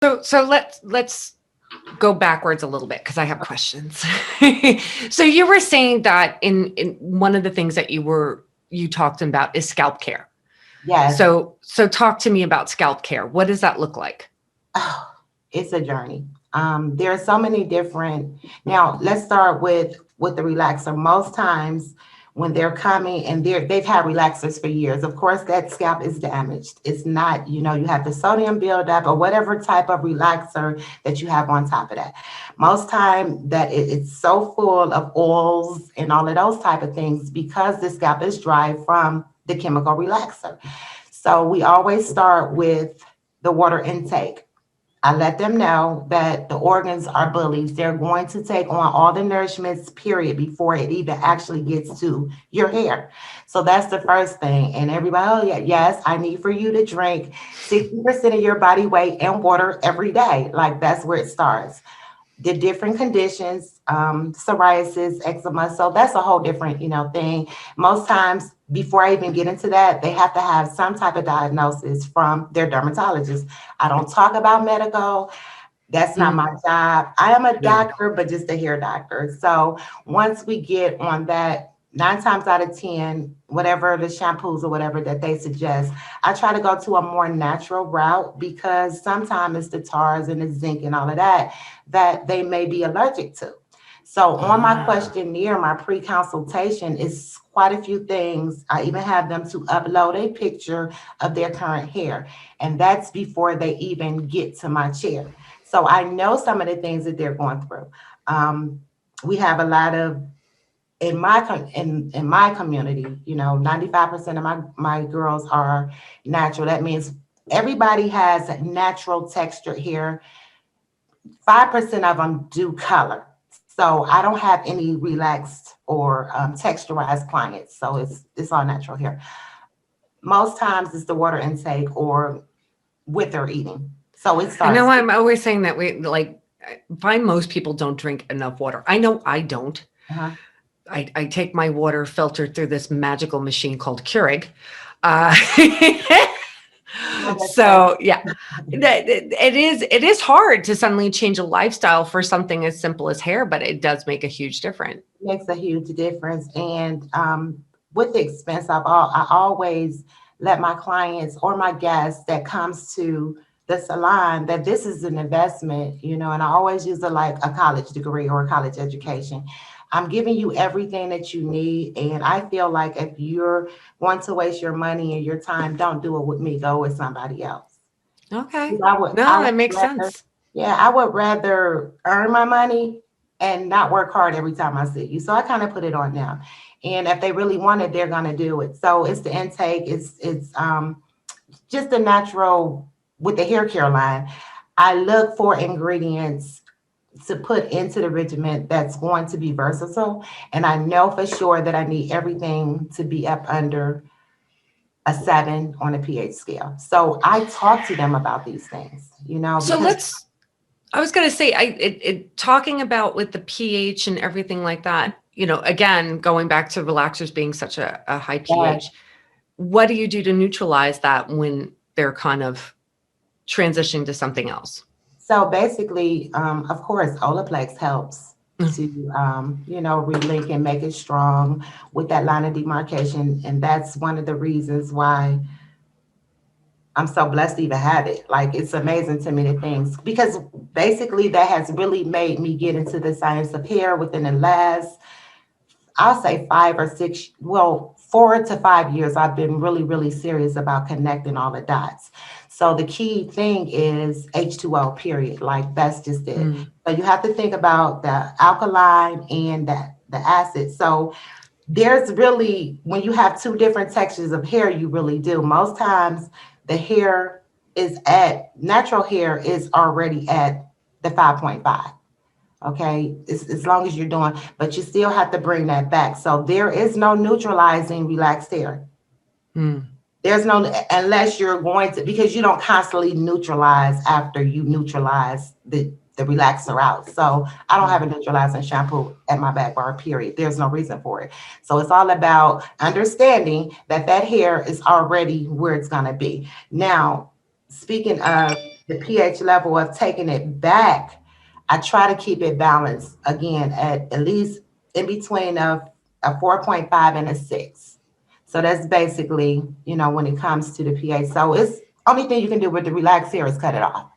So let's go backwards a little bit because I have questions. So you were saying that in one of the things that you talked about is scalp care. Yes. So talk to me about scalp care. What does that look like? Oh, it's a journey. There are so many different. Now, let's start with the relaxer. Most times when they're coming and they've had relaxers for years, of course, that scalp is damaged. It's not, you have the sodium buildup or whatever type of relaxer that you have on top of that. Most time that it's so full of oils and all of those type of things because the scalp is dry from the chemical relaxer. So we always start with the water intake. I let them know that the organs are bullies. They're going to take on all the nourishments, period, before it even actually gets to your hair. So that's the first thing. And everybody, oh, yeah, yes, I need for you to drink 60% of your body weight in water every day. Like that's where it starts. The different conditions, psoriasis, eczema. So that's a whole different, thing. Most times, before I even get into that, they have to have some type of diagnosis from their dermatologist. I don't talk about medical. That's not my Mm, job. I am a yeah. doctor, but just a hair doctor. So once we get on that, 9 times out of 10, whatever the shampoos or whatever that they suggest, I try to go to a more natural route because sometimes it's the tars and the zinc and all of that that they may be allergic to. So on my Ah. questionnaire, my pre-consultation is quite a few things. I even have them to upload a picture of their current hair, and that's before they even get to my chair. So I know some of the things that they're going through. Um, we have a lot of in my community, 95% of my girls are natural. That means everybody has natural textured hair. 5% of them do color. So I don't have any relaxed or texturized clients. So it's all natural hair. Most times it's the water intake or with their eating. So it I know starts. I'm always saying that we like I find most people don't drink enough water. I know I don't. Uh-huh. I take my water filtered through this magical machine called Keurig. Uh, No, that's right. so yeah, it is hard to suddenly change a lifestyle for something as simple as hair, but it does make a huge difference. Makes a huge difference. And with the expense I always let my clients or my guests that comes to the salon that this is an investment, and I always use like a college degree or a college education. I'm giving you everything that you need. And I feel like if you're going to waste your money and your time, don't do it with me, go with somebody else. Okay, 'Cause I no, would that makes rather, sense. yeah, I would rather earn my money and not work hard every time I see you. So I kind of put it on them. And if they really want it, they're gonna do it. So it's the intake, it's just the natural with the hair care line. I look for ingredients to put into the regimen that's going to be versatile. And I know for sure that I need everything to be up under a 7 on a pH scale. So I talk to them about these things, So because let's. I was going to say, talking about with the pH and everything like that. Again, going back to relaxers being such a high uh, pH, what do you do to neutralize that when they're kind of transitioning to something else? so basically, of course, Olaplex helps to, relink and make it strong with that line of demarcation. And that's one of the reasons why I'm so blessed to even have it. Like it's amazing to me the things because basically that has really made me get into the science of hair within the last, I'll say 5 or 6, well, 4 to 5 years. I've been really, really serious about connecting all the dots. So the key thing is H2O, period. Like that's just it. Mm. So you have to think about the alkaline and the acid. So there's really, when you have two different textures of hair, you really do. Most times the hair is at, natural hair is already at the 5.5. Okay, as long as you're doing, but you still have to bring that back. So there is no neutralizing relaxed hair. Mm. There's no, unless you're going to, because you don't constantly neutralize after you neutralize the relaxer out. So I don't have a Mm. neutralizing shampoo at my back bar, period. There's no reason for it. So it's all about understanding that that hair is already where it's going to be. Now, speaking of the pH level of taking it back, I try to keep it balanced again at least in between a 4.5 and a 6. So that's basically, when it comes to the pH. So it's only thing you can do with the relax here is cut it off.